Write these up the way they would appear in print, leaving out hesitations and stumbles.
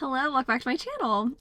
Hello, welcome back to my channel.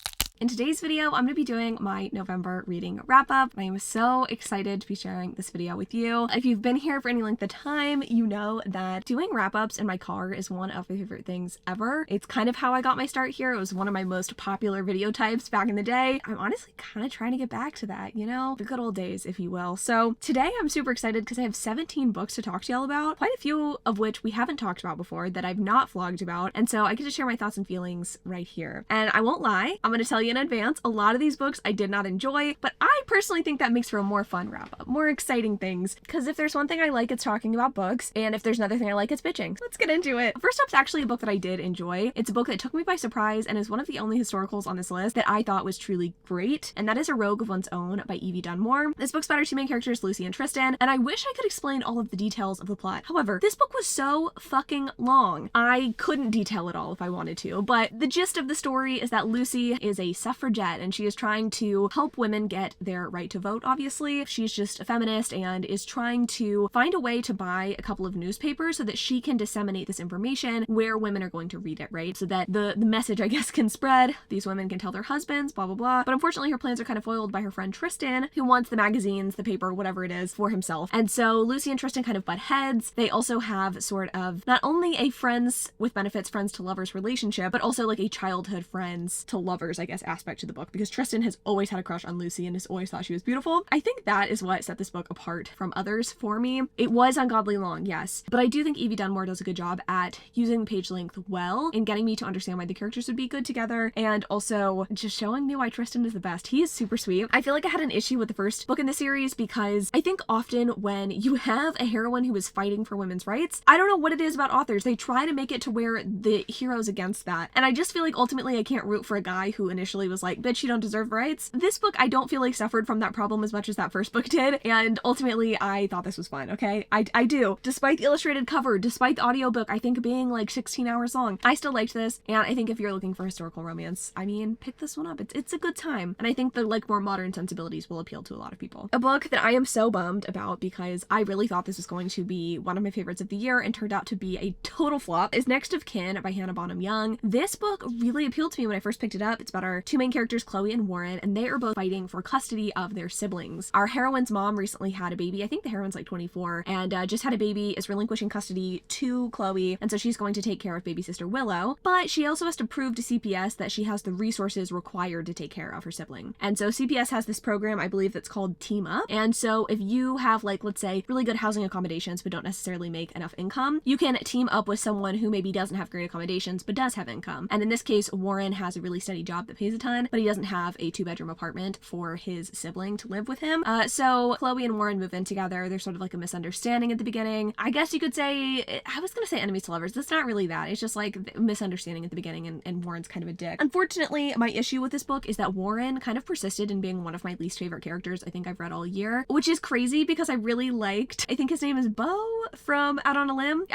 In today's video, I'm going to be doing my November reading wrap-up. I am so excited to be sharing this video with you. If you've been here for any length of time, you know that doing wrap-ups in my car is one of my favorite things ever. It's kind of how I got my start here. It was one of my most popular video types back in the day. I'm honestly kind of trying to get back to that, you know? The good old days, if you will. So today I'm super excited because I have 17 books to talk to y'all about, quite a few of which we haven't talked about before that I've not vlogged about. And so I get to share my thoughts and feelings right here. And I won't lie, I'm going to tell you in advance, a lot of these books I did not enjoy, but I personally think that makes for a more fun wrap-up, more exciting things, because if there's one thing I like, it's talking about books, and if there's another thing I like, it's bitching. Let's get into it. First up's actually a book that I did enjoy. It's a book that took me by surprise and is one of the only historicals on this list that I thought was truly great, and that is A Rogue of One's Own by Evie Dunmore. This book's about our two main characters, Lucy and Tristan, and I wish I could explain all of the details of the plot. However, this book was so fucking long. I couldn't detail it all if I wanted to, but the gist of the story is that Lucy is a suffragette and she is trying to help women get their right to vote, obviously. She's just a feminist and is trying to find a way to buy a couple of newspapers so that she can disseminate this information where women are going to read it, right? So that the message, I guess, can spread. These women can tell their husbands, blah, blah, blah. But unfortunately, her plans are kind of foiled by her friend Tristan, who wants the magazines, the paper, whatever it is, for himself. And so Lucy and Tristan kind of butt heads. They also have sort of not only a friends with benefits, friends to lovers relationship, but also like a childhood friends to lovers, I guess, aspect to the book, because Tristan has always had a crush on Lucy and has always thought she was beautiful. I think that is what set this book apart from others for me. It was ungodly long, yes, but I do think Evie Dunmore does a good job at using page length well and getting me to understand why the characters would be good together, and also just showing me why Tristan is the best. He is super sweet. I feel like I had an issue with the first book in the series because I think often when you have a heroine who is fighting for women's rights, I don't know what it is about authors. They try to make it to where the hero's against that, and I just feel like ultimately I can't root for a guy who initially was like, bitch, you don't deserve rights. This book I don't feel like suffered from that problem as much as that first book did, and ultimately I thought this was fun, okay? I do. Despite the illustrated cover, despite the audiobook, I think being like 16 hours long, I still liked this, and I think if you're looking for historical romance, I mean, pick this one up. It's a good time, and I think the like more modern sensibilities will appeal to a lot of people. A book that I am so bummed about because I really thought this was going to be one of my favorites of the year and turned out to be a total flop is Next of Kin by Hannah Bonham Young. This book really appealed to me when I first picked it up. It's about our two main characters, Chloe and Warren, and they are both fighting for custody of their siblings. Our heroine's mom recently had a baby. I think the heroine's like 24 and just had a baby, is relinquishing custody to Chloe, and so she's going to take care of baby sister Willow, but she also has to prove to CPS that she has the resources required to take care of her sibling. And so CPS has this program, I believe, that's called Team Up, and so if you have, like, let's say really good housing accommodations but don't necessarily make enough income, you can team up with someone who maybe doesn't have great accommodations but does have income. And in this case, Warren has a really steady job that pays a ton, but he doesn't have a 2-bedroom apartment for his sibling to live with him. So Chloe and Warren move in together. There's sort of like a misunderstanding at the beginning. I guess you could say, I was gonna say enemies to lovers. That's not really that. It's just like a misunderstanding at the beginning, and Warren's kind of a dick. Unfortunately, my issue with this book is that Warren kind of persisted in being one of my least favorite characters I think I've read all year, which is crazy because I really liked, I think his name is Beau from Out on a Limb.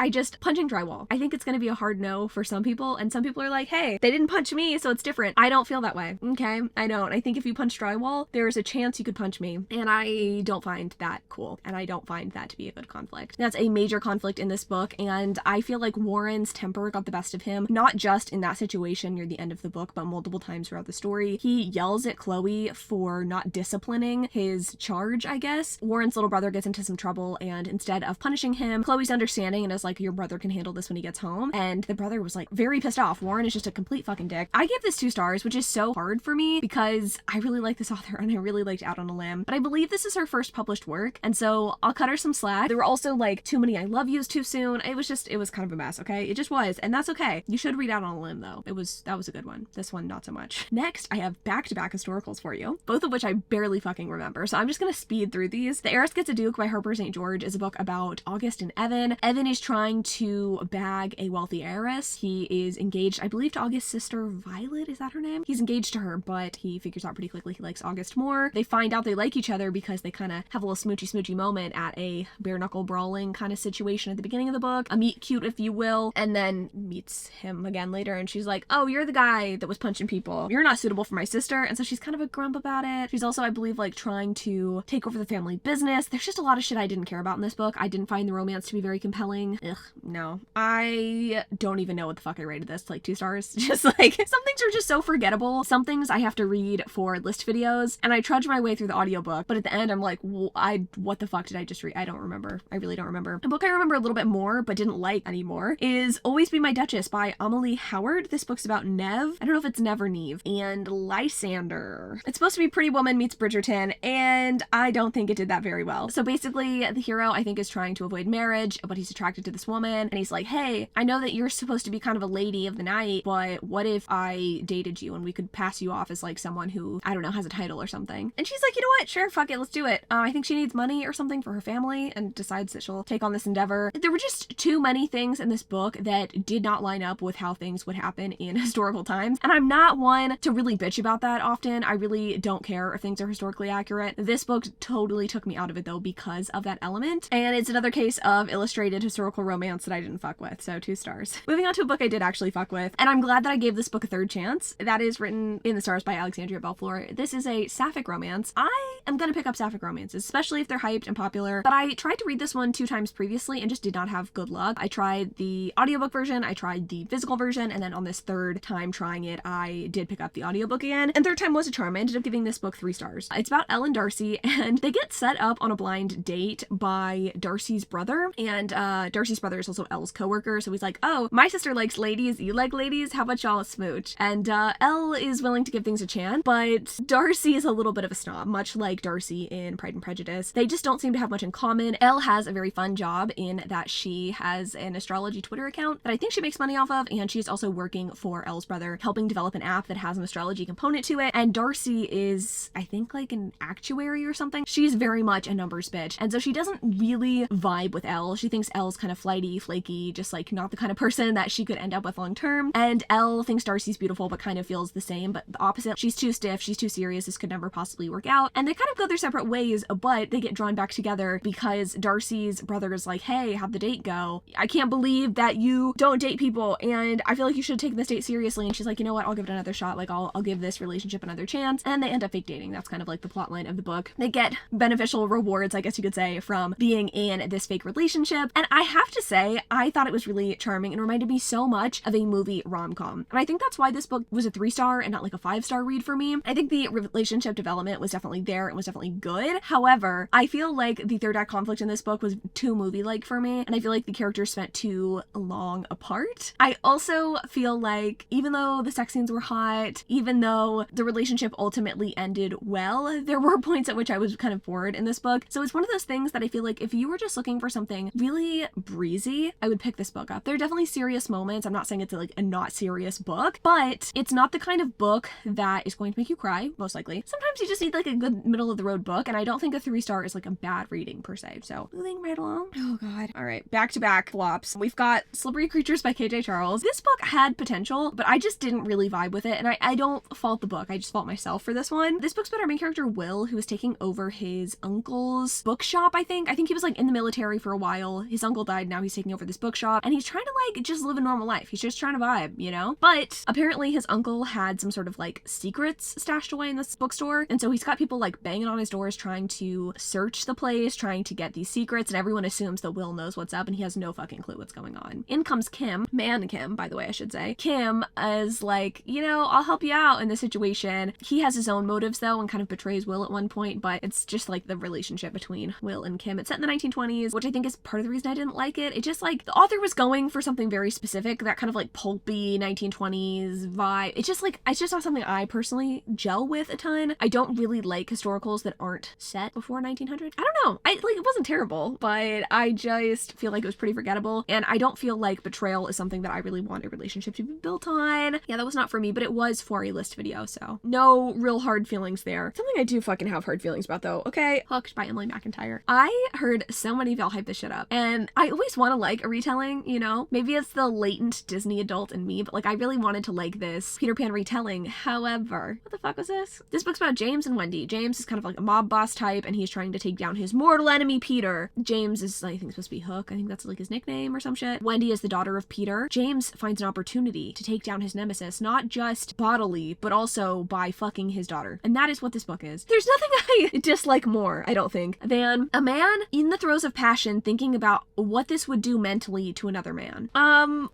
Punching drywall. I think it's gonna be a hard no for some people, and some people are like, hey, they didn't punch me, so it's different. I don't feel that way, okay? I don't. I think if you punch drywall, there's a chance you could punch me, and I don't find that cool, and I don't find that to be a good conflict. That's a major conflict in this book, and I feel like Warren's temper got the best of him, not just in that situation near the end of the book, but multiple times throughout the story. He yells at Chloe for not disciplining his charge, I guess. Warren's little brother gets into some trouble, and instead of punishing him, Chloe's understanding and is like, your brother can handle this when he gets home, and the brother was like very pissed off. Warren is just a complete fucking dick. I give this 2 stars, which is so hard for me because I really like this author and I really liked Out on a Limb, but I believe this is her first published work, and so I'll cut her some slack. There were also like too many I love yous too soon. It was kind of a mess, okay? It just was, and that's okay. You should read Out on a Limb though. That was a good one. This one, not so much. Next, I have back-to-back historicals for you, both of which I barely fucking remember, so I'm just gonna speed through these. The Aris Gets a Duke by Harper St. George is a book about August and Evan. Evan is trying to bag a wealthy heiress. He is engaged, I believe, to August's sister Violet, is that her name? He's engaged to her, but he figures out pretty quickly he likes August more. They find out they like each other because they kind of have a little smoochy moment at a bare knuckle brawling kind of situation at the beginning of the book, a meet cute if you will, and then meets him again later, and she's like, oh, you're the guy that was punching people. You're not suitable for my sister. And so she's kind of a grump about it. She's also, I believe, like trying to take over the family business. There's just a lot of shit I didn't care about in this book. I didn't find the romance to be very compelling. Ugh, no. I don't even know what the fuck I rated this, like 2 stars. Just like, some things are just so forgettable. Some things I have to read for list videos, and I trudge my way through the audiobook, but at the end I'm like, what the fuck did I just read? I don't remember. I really don't remember. A book I remember a little bit more, but didn't like anymore, is Always Be My Duchess by Amelie Howard. This book's about Neve. I don't know if it's Neve or Neve. And Lysander. It's supposed to be Pretty Woman meets Bridgerton, and I don't think it did that very well. So basically, the hero, I think, is trying to avoid marriage, but he's attracted to this woman, and he's like, hey, I know that you're supposed to be kind of a lady of the night, but what if I dated you and we could pass you off as like someone who, I don't know, has a title or something? And she's like, you know what? Sure, fuck it, let's do it. I think she needs money or something for her family and decides that she'll take on this endeavor. There were just too many things in this book that did not line up with how things would happen in historical times. And I'm not one to really bitch about that often. I really don't care if things are historically accurate. This book totally took me out of it though because of that element. And it's another case of illustrated historical romance that I didn't fuck with. So 2 stars. Moving on to a book I did actually fuck with. And I'm glad that I gave this book a 3rd chance. That is Written in the Stars by Alexandria Bellflour. This is a sapphic romance. I am gonna pick up sapphic romances, especially if they're hyped and popular. But I tried to read this one 2 times previously and just did not have good luck. I tried the audiobook version, I tried the physical version, and then on this 3rd time trying it, I did pick up the audiobook again. And 3rd time was a charm. I ended up giving this book 3 stars. It's about Elle and Darcy, and they get set up on a blind date by Darcy's brother. And Darcy's brother is also Elle's coworker, so he's like, oh, my sister likes ladies, you like ladies, how about y'all smooch? And Elle is willing to give things a chance, but Darcy is a little bit of a snob, much like Darcy in Pride and Prejudice. They just don't seem to have much in common. Elle has a very fun job in that she has an astrology Twitter account that I think she makes money off of, and she's also working for Elle's brother, helping develop an app that has an astrology component to it. And Darcy is, I think, like an actuary or something. She's very much a numbers bitch, and so she doesn't really vibe with Elle. She thinks Elle's kind of flighty, flaky, just like not the kind of person that she could end up with long term. And Elle thinks Darcy's beautiful, but kind of feels the same, but the opposite. She's too stiff, she's too serious, this could never possibly work out. And they kind of go their separate ways, but they get drawn back together because Darcy's brother is like, hey, how'd the date go? I can't believe that you don't date people, and I feel like you should have taken this date seriously. And she's like, you know what, I'll give it another shot. Like, I'll give this relationship another chance. And they end up fake dating. That's kind of like the plot line of the book. They get beneficial rewards, I guess you could say, from being in this fake relationship. And I have to say, I thought it was really charming and reminded me so much of a movie rom-com. And I think that's why this book was a 3-star and not like a 5-star read for me. I think the relationship development was definitely there and was definitely good. However, I feel like the 3rd act conflict in this book was too movie-like for me, and I feel like the characters spent too long apart. I also feel like even though the sex scenes were hot, even though the relationship ultimately ended well, there were points at which I was kind of bored in this book. So it's one of those things that I feel like if you were just looking for something really breezy, I would pick this book up. There are definitely serious moments. I'm not saying it's like a not serious book, but it's not the kind of book that is going to make you cry, most likely. Sometimes you just need like a good middle of the road book, and I don't think a 3-star is like a bad reading per se. So moving right along. Oh god. All right, back to back flops. We've got Slippery Creatures by KJ Charles. This book had potential, but I just didn't really vibe with it, and I don't fault the book. I just fault myself for this one. This book's about our main character Will, who is taking over his uncle's bookshop, I think. I think he was like in the military for a while. His uncle died, now he's taking over this bookshop, and he's trying to like just live a normal life. He's just trying to vibe, you know? But apparently his uncle had some sort of like secrets stashed away in this bookstore, and so he's got people like banging on his doors trying to search the place, trying to get these secrets, and everyone assumes that Will knows what's up, and he has no fucking clue what's going on. In comes Kim, Kim, by the way, I should say. Kim is like, you know, I'll help you out in this situation. He has his own motives though, and kind of betrays Will at one point, but it's just like the relationship between Will and Kim. It's set in the 1920s, which I think is part of the reason I didn't like it. It just like, the author was going for something very specific, that kind of like pulpy 1920s vibe. It's just not something I personally gel with a ton. I don't really like historicals that aren't set before 1900. I don't know. It wasn't terrible, but I just feel like it was pretty forgettable, and I don't feel like betrayal is something that I really want a relationship to be built on. Yeah, that was not for me, but it was for a list video, so no real hard feelings there. Something I do fucking have hard feelings about though. Okay, Hooked by Emily McIntyre. I heard so many of y'all hype this shit up, and I always want to like a retelling, you know? Maybe it's the latent Disney adult in me, but like I really wanted to like this Peter Pan retelling retelling. However, what the fuck was this? This book's about James and Wendy. James is kind of like a mob boss type, and he's trying to take down his mortal enemy, Peter. James is, I think, supposed to be Hook. I think that's like his nickname or some shit. Wendy is the daughter of Peter. James finds an opportunity to take down his nemesis, not just bodily, but also by fucking his daughter. And that is what this book is. There's nothing I dislike more, I don't think, than a man in the throes of passion thinking about what this would do mentally to another man.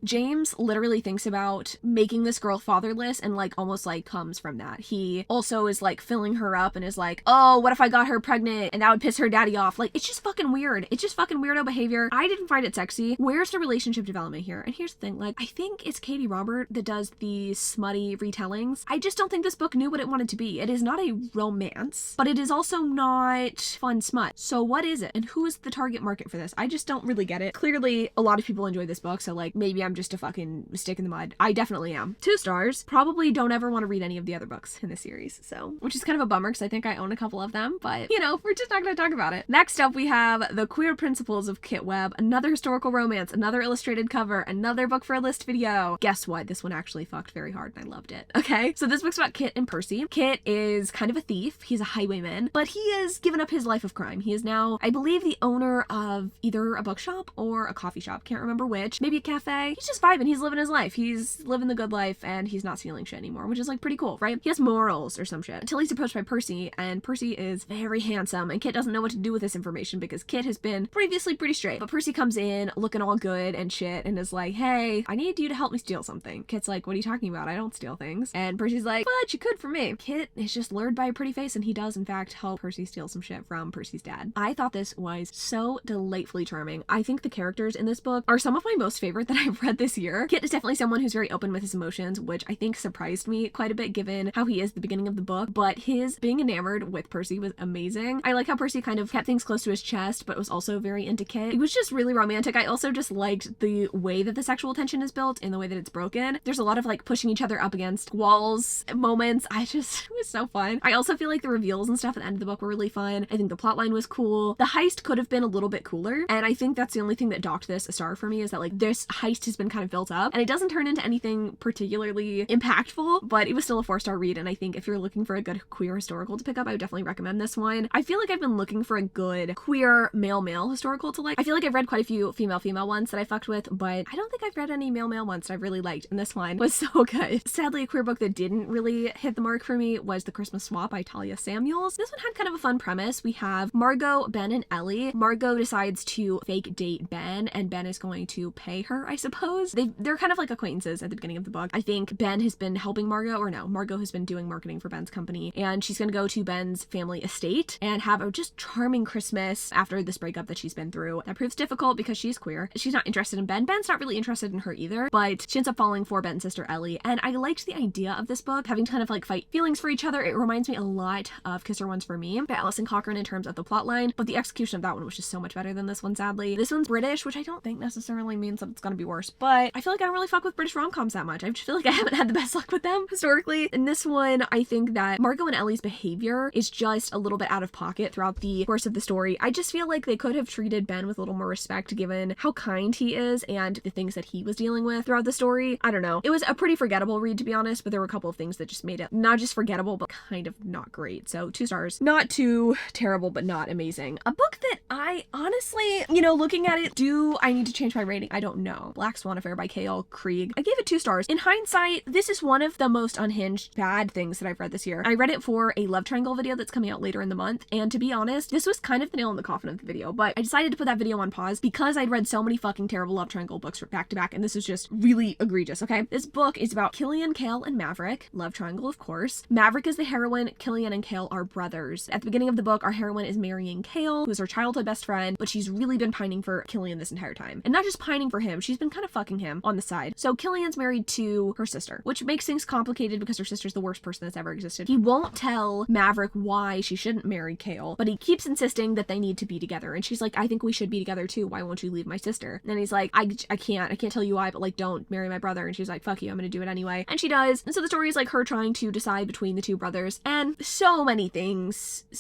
James literally thinks about making this girl fatherless and like almost like comes from that. He also is like filling her up and is like, oh, what if I got her pregnant and that would piss her daddy off? Like, it's just fucking weird. It's just fucking weirdo behavior. I didn't find it sexy. Where's the relationship development here? And here's the thing, like, I think it's Katie Robert that does the smutty retellings. I just don't think this book knew what it wanted to be. It is not a romance, but it is also not fun smut. So what is it? And who is the target market for this? I just don't really get it. Clearly, a lot of people enjoy this book, so like, maybe I'm just a fucking stick in the mud. I definitely am. 2 stars. Probably don't ever want to read any of the other books in this series, so, which is kind of a bummer because I think I own a couple of them, but, you know, we're just not going to talk about it. Next up, we have The Queer Principles of Kit Webb, another historical romance, another illustrated cover, another book for a list video. Guess what? This one actually fucked very hard and I loved it. Okay, so this book's about Kit and Percy. Kit is kind of a thief. He's a highwayman, but he has given up his life of crime. He is now, I believe, the owner of either a bookshop or a coffee shop. Can't remember which. Maybe a cafe. He's just vibing. He's living his life. He's living the good life and he's not stealing shit anymore, which is like pretty cool, right? He has morals or some shit. Until he's approached by Percy, and Percy is very handsome, and Kit doesn't know what to do with this information because Kit has been previously pretty straight. But Percy comes in looking all good and shit and is like, hey, I need you to help me steal something. Kit's like, what are you talking about? I don't steal things. And Percy's like, but you could for me. Kit is just lured by a pretty face, and he does in fact help Percy steal some shit from Percy's dad. I thought this was so delightfully charming. I think the characters in this book are some of my most favorite that I've read this year. Kit is definitely someone who's very open with his emotions, which I think surprised me quite a bit given how he is at the beginning of the book, but his being enamored with Percy was amazing. I like how Percy kind of kept things close to his chest, but was also very into Kit. It was just really romantic. I also just liked the way that the sexual tension is built and the way that it's broken. There's a lot of like pushing each other up against walls moments. It was so fun. I also feel like the reveals and stuff at the end of the book were really fun. I think the plotline was cool. The heist could have been a little bit cooler, and I think that's the only thing that docked this a star for me, is that like this heist has been kind of built up and it doesn't turn into anything particularly impactful, but it was still a 4-star read, and I think if you're looking for a good queer historical to pick up, I would definitely recommend this one. I feel like I've been looking for a good queer male historical to like. I feel like I've read quite a few female ones that I fucked with, but I don't think I've read any male ones that I've really liked, and this one was so good. Sadly, a queer book that didn't really hit the mark for me was The Christmas Swap by Talia Samuels. This one had kind of a fun premise. We have Margot, Ben, and Ellie. Margot decides to fake date Ben, and Ben is going to pay her, I suppose. They're kind of like acquaintances at the beginning of the book. I think Ben has been helping Margot, or no, Margot has been doing marketing for Ben's company, and she's gonna go to Ben's family estate and have a just charming Christmas after this breakup that she's been through. That proves difficult because she's queer. She's not interested in Ben. Ben's not really interested in her either, but she ends up falling for Ben's sister Ellie, and I liked the idea of this book having to kind of like fight feelings for each other. It reminds me a lot of Kiss Her Once for Me by Alison Cochrane in terms of the plotline, but the execution of that one was just so much better than this one, sadly. This one's British, which I don't think necessarily means that it's gonna be worse, but I feel like I don't really fuck with British rom-coms that much. I just feel like I haven't had the best luck with them historically. In this one, I think that Margot and Ellie's behavior is just a little bit out of pocket throughout the course of the story. I just feel like they could have treated Ben with a little more respect given how kind he is and the things that he was dealing with throughout the story. I don't know. It was a pretty forgettable read, to be honest, but there were a couple of things that just made it not just forgettable, but kind of not great. So 2 stars. Not too terrible, but not amazing. A book that I honestly, you know, looking at it, do I need to change my rating? I don't know. Black Swan Affair by K.L. Krieg. I gave it 2 stars. In hindsight, this is one of the most unhinged bad things that I've read this year. I read it for a love triangle video that's coming out later in the month, and to be honest, this was kind of the nail in the coffin of the video, but I decided to put that video on pause because I'd read so many fucking terrible love triangle books back to back, and this is just really egregious, okay? This book is about Killian, Kale, and Maverick. Love triangle, of course. Maverick is the heroine. Killian and Kale are brothers. At the beginning of the book, our heroine is marrying Kale, who's her childhood best friend, but she's really been pining for Killian this entire time. And not just pining for him, she's been kind of fucking him on the side. So Killian's married to her sister, which makes things complicated because her sister's the worst person that's ever existed. He won't tell Maverick why she shouldn't marry Kale, but he keeps insisting that they need to be together. And she's like, I think we should be together too. Why won't you leave my sister? And he's like, I can't tell you why, but like, don't marry my brother. And she's like, fuck you, I'm gonna do it anyway. And she does. And so the story is like her trying to decide between the 2 brothers, and so many things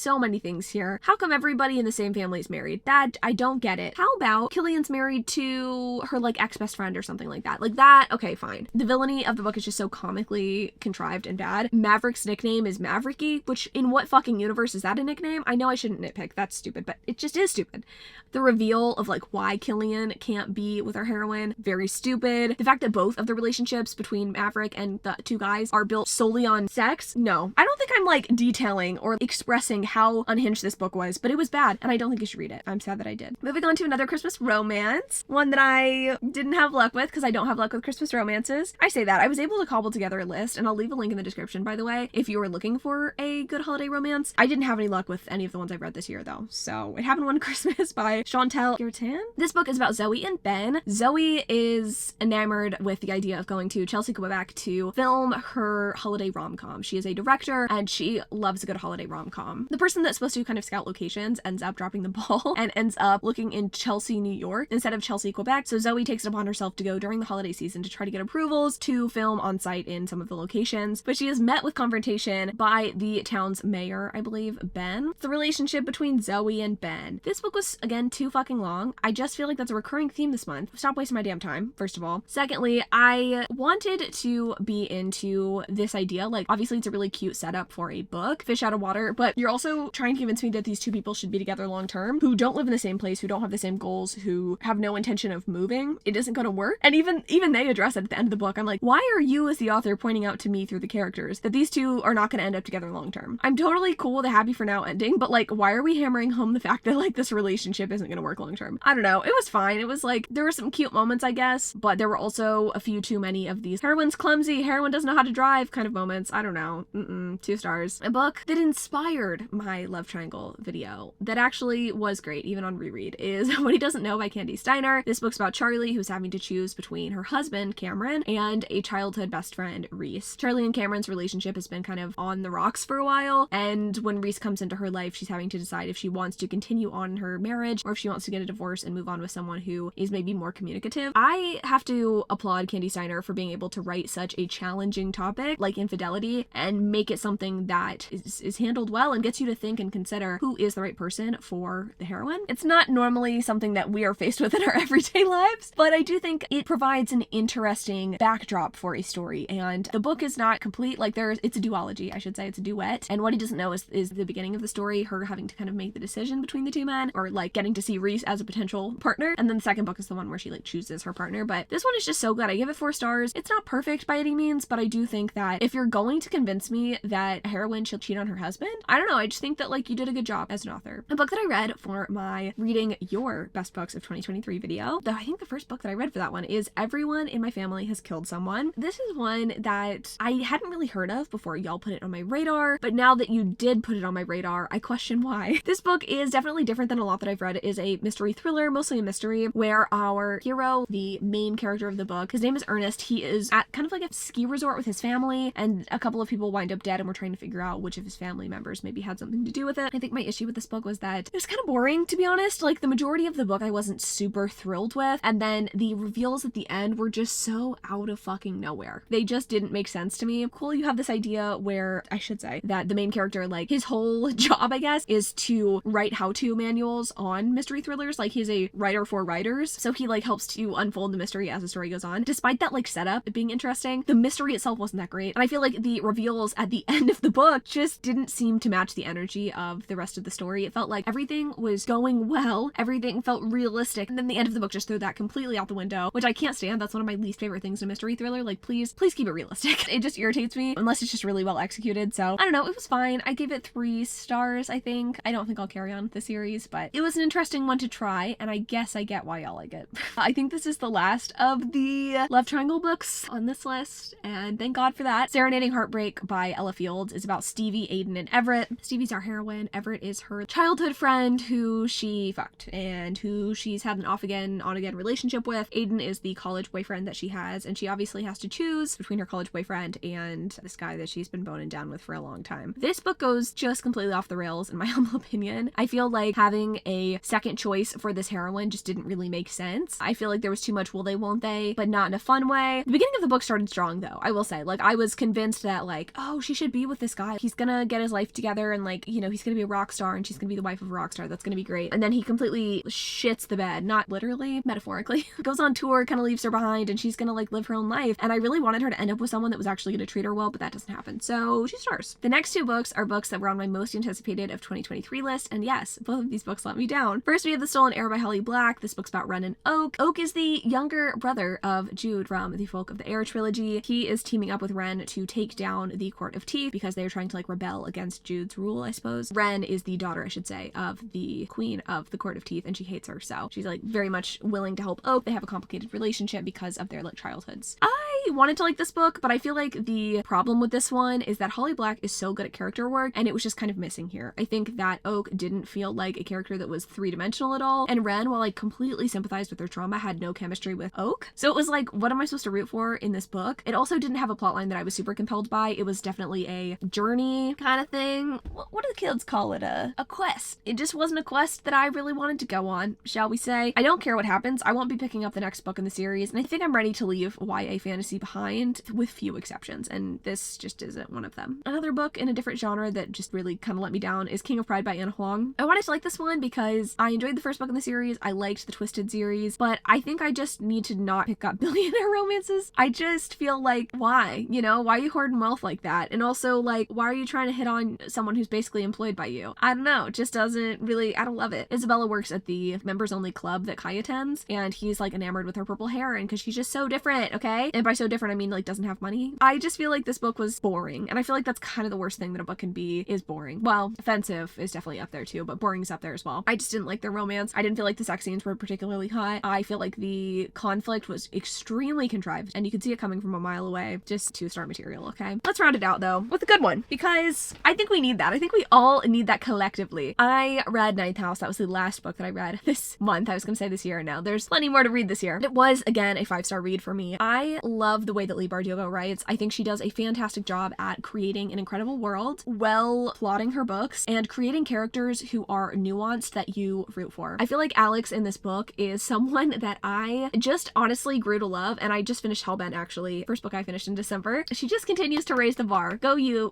here. How come everybody in the same family is married? That, I don't get it. How about Killian's married to her like ex-best friend or something like that? Like that, okay, fine. The villainy of the book is just so comically stylistically contrived and bad. Maverick's nickname is Mavericky, which in what fucking universe is that a nickname? I know I shouldn't nitpick, that's stupid, but it just is stupid. The reveal of like why Killian can't be with our heroine, very stupid. The fact that both of the relationships between Maverick and the two guys are built solely on sex, no. I don't think I'm like detailing or expressing how unhinged this book was, but it was bad and I don't think you should read it. I'm sad that I did. Moving on to another Christmas romance, one that I didn't have luck with because I don't have luck with Christmas romances. I say that. I was able to cobble together a list, and I'll leave a link in the description, by the way, if you were looking for a good holiday romance. I didn't have any luck with any of the ones I've read this year though. So It Happened One Christmas by Chantal Guertin. This book is about Zoe and Ben. Zoe is enamored with the idea of going to Chelsea, Quebec to film her holiday rom-com. She is a director and she loves a good holiday rom-com. The person that's supposed to kind of scout locations ends up dropping the ball and ends up looking in Chelsea, New York instead of Chelsea, Quebec. So Zoe takes it upon herself to go during the holiday season to try to get approvals to film on site in some of the locations, but she is met with confrontation by the town's mayor, I believe, Ben. The relationship between Zoe and Ben. This book was, again, too fucking long. I just feel like that's a recurring theme this month. Stop wasting my damn time, first of all. Secondly, I wanted to be into this idea. Like, obviously it's a really cute setup for a book, fish out of water, but you're also trying to convince me that these two people should be together long term, who don't live in the same place, who don't have the same goals, who have no intention of moving. It isn't going to work. And even they address it at the end of the book. I'm like, why are you as the author pointing out to me through the characters that these two are not going to end up together long term? I'm totally cool with a happy for now ending, but like, why are we hammering home the fact that like this relationship isn't going to work long term? I don't know. It was fine. It was like, there were some cute moments, I guess, but there were also a few too many of these heroine's clumsy, heroine doesn't know how to drive kind of moments. I don't know. 2 stars. A book that inspired my love triangle video that actually was great, even on reread, is What He Doesn't Know by Candy Steiner. This book's about Charlie, who's having to choose between her husband, Cameron, and a childhood best friend, Reese. Charlie and Cameron's relationship has been kind of on the rocks for a while, and when Reese comes into her life, she's having to decide if she wants to continue on in her marriage or if she wants to get a divorce and move on with someone who is maybe more communicative. I have to applaud Candy Steiner for being able to write such a challenging topic like infidelity and make it something that is handled well and gets you to think and consider who is the right person for the heroine. It's not normally something that we are faced with in our everyday lives, but I do think it provides an interesting backdrop for a story, and the book is not complete. Like, it's a duology, I should say. It's a duet, and What He Doesn't Know is the beginning of the story, her having to kind of make the decision between the two men, or like getting to see Reese as a potential partner, and then the second book is the one where she like chooses her partner. But this one is just so good. I give it 4 stars. It's not perfect by any means, but I do think that if you're going to convince me that a heroine should cheat on her husband, I don't know, I just think that like you did a good job as an author. A book that I read for my reading your best books of 2023 video, though I think the first book that I read for that one is Everyone in My Family Has Killed Someone. This is one that I hadn't really heard of before y'all put it on my radar, but now that you did put it on my radar, I question why. This book is definitely different than a lot that I've read. It is a mystery thriller, mostly a mystery, where our hero, the main character of the book, his name is Ernest. He is at kind of like a ski resort with his family, and a couple of people wind up dead, and we're trying to figure out which of his family members maybe had something to do with it. I think my issue with this book was that it was kind of boring, to be honest. Like, the majority of the book I wasn't super thrilled with, and then the reveals at the end were just so out of fucking nowhere. They just didn't make sense to me. Cool, you have this idea where, I should say, that the main character, like, his whole job, I guess, is to write how-to manuals on mystery thrillers. Like, he's a writer for writers, so he, like, helps to unfold the mystery as the story goes on. Despite that, like, setup being interesting, the mystery itself wasn't that great, and I feel like the reveals at the end of the book just didn't seem to match the energy of the rest of the story. It felt like everything was going well, everything felt realistic, and then the end of the book just threw that completely out the window, which I can't stand. That's one of my least favorite things in a mystery thriller. Like, please keep it realistic. It just irritates me unless it's just really well executed. So I don't know, it was fine. I gave it 3 stars, I think. I don't think I'll carry on with the series, but it was an interesting one to try, and I guess I get why y'all like it. I think this is the last of the love triangle books on this list, and thank God for that. Serenading Heartbreak by Ella Fields is about Stevie, Aiden, and Everett. Stevie's our heroine. Everett is her childhood friend who she fucked and who she's had an off-again, on-again relationship with. Aiden is the college boyfriend that she has, and she obviously has to choose between her college boyfriend and this guy that she's been boning down with for a long time. This book goes just completely off the rails, in my humble opinion. I feel like having a second choice for this heroine just didn't really make sense. I feel like there was too much will they, won't they, but not in a fun way. The beginning of the book started strong, though, I will say. Like, I was convinced that, like, oh, she should be with this guy. He's gonna get his life together, and, like, you know, he's gonna be a rock star, and she's gonna be the wife of a rock star. That's gonna be great. And then he completely shits the bed, not literally, metaphorically. Goes on tour, kind of leaves her behind, and she's gonna, like, live her own life. And I really wanted her to end end up with someone that was actually going to treat her well, but that doesn't happen. So she stars. The next two books are books that were on my most anticipated of 2023 list, and yes, both of these books let me down. First, we have The Stolen Heir by Holly Black. This book's about Ren and Oak. Oak is the younger brother of Jude from the Folk of the Air trilogy. He is teaming up with Ren to take down the Court of Teeth because they're trying to like rebel against Jude's rule, I suppose. Ren is the daughter, I should say, of the queen of the Court of Teeth, and she hates her, so she's like very much willing to help Oak. They have a complicated relationship because of their like childhoods. I wanted to like this book, but I feel like the problem with this one is that Holly Black is so good at character work, and it was just kind of missing here. I think that Oak didn't feel like a character that was three-dimensional at all, and Ren, while I completely sympathized with her trauma, had no chemistry with Oak. So it was like, what am I supposed to root for in this book? It also didn't have a plotline that I was super compelled by. It was definitely a journey kind of thing. What do the kids call it? A quest. It just wasn't a quest that I really wanted to go on, shall we say. I don't care what happens. I won't be picking up the next book in the series, and I think I'm ready to leave YA fantasy behind, with few exceptions, and this just isn't one of them. Another book in a different genre that just really kind of let me down is King of Pride by Anna Huang. I wanted to like this one because I enjoyed the first book in the series. I liked the Twisted series, but I think I just need to not pick up billionaire romances. I just feel like, why? You know, why are you hoarding wealth like that? And also, like, why are you trying to hit on someone who's basically employed by you? I don't know. It just doesn't really, I don't love it. Isabella works at the members only club that Kai attends, and he's like enamored with her purple hair, and because she's just so different, okay? And by so different, I mean like doesn't have money. I just feel like this book was boring, and I feel like that's kind of the worst thing that a book can be, is boring. Well, offensive is definitely up there too, but boring is up there as well. I just didn't like their romance. I didn't feel like the sex scenes were particularly hot. I feel like the conflict was extremely contrived, and you could see it coming from a mile away. Just 2-star material, okay? Let's round it out though with a good one, because I think we need that. I think we all need that collectively. I read Ninth House. That was the last book that I read this month. I was gonna say this year. Now there's plenty more to read this year. It was, again, a 5-star read for me. I love the way that Leigh Bardugo writes. I think she does a fantastic job at creating an incredible world, well plotting her books, and creating characters who are nuanced that you root for. I feel like Alex in this book is someone that I just honestly grew to love, and I just finished Hellbent, actually. First book I finished in December. She just continues to raise the bar. Go you,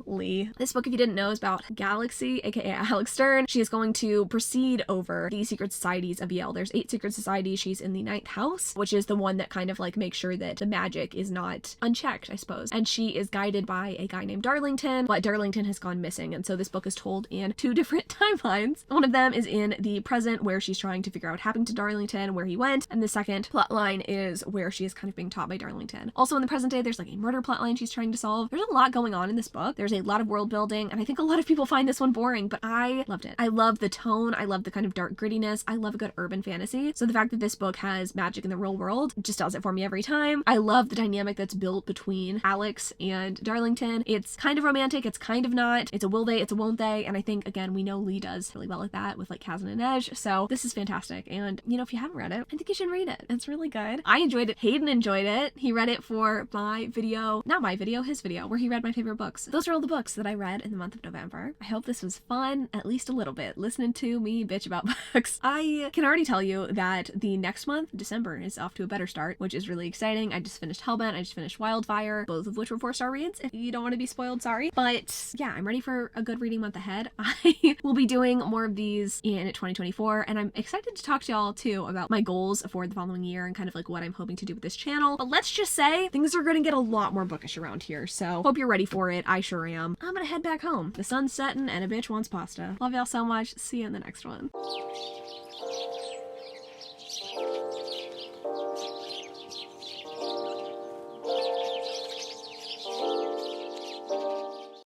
Leigh. This book, if you didn't know, is about Galaxy, aka Alex Stern. She is going to proceed over the secret societies of Yale. There's 8 secret societies. She's in the Ninth House, which is the one that kind of like makes sure that the magic is not unchecked, I suppose. And she is guided by a guy named Darlington, but Darlington has gone missing, and so this book is told in 2 different timelines. One of them is in the present, where she's trying to figure out what happened to Darlington, where he went, and the second plot line is where she is kind of being taught by Darlington. Also in the present day, there's like a murder plot line she's trying to solve. There's a lot going on in this book. There's a lot of world building, and I think a lot of people find this one boring, but I loved it. I love the tone. I love the kind of dark grittiness. I love a good urban fantasy. So the fact that this book has magic in the real world just does it for me every time. I love the dynamic that's built between Alex and Darlington. It's kind of romantic. It's kind of not. It's a will they, it's a won't they. And I think, again, we know Leigh does really well at that with like Kazan and Edge. So this is fantastic. And, you know, if you haven't read it, I think you should read it. It's really good. I enjoyed it. Hayden enjoyed it. He read it for my video, not my video, his video, where he read my favorite books. Those are all the books that I read in the month of November. I hope this was fun, at least a little bit, listening to me bitch about books. I can already tell you that the next month, December, is off to a better start, which is really exciting. I just finished Hellbent. I just finished Wildfire, both of which were 4-star reads. If you don't want to be spoiled, sorry. But yeah, I'm ready for a good reading month ahead. I will be doing more of these in 2024, and I'm excited to talk to y'all too about my goals for the following year and kind of like what I'm hoping to do with this channel. But let's just say things are going to get a lot more bookish around here, so hope you're ready for it. I sure am. I'm gonna head back home. The sun's setting and a bitch wants pasta. Love y'all so much. See you in the next one.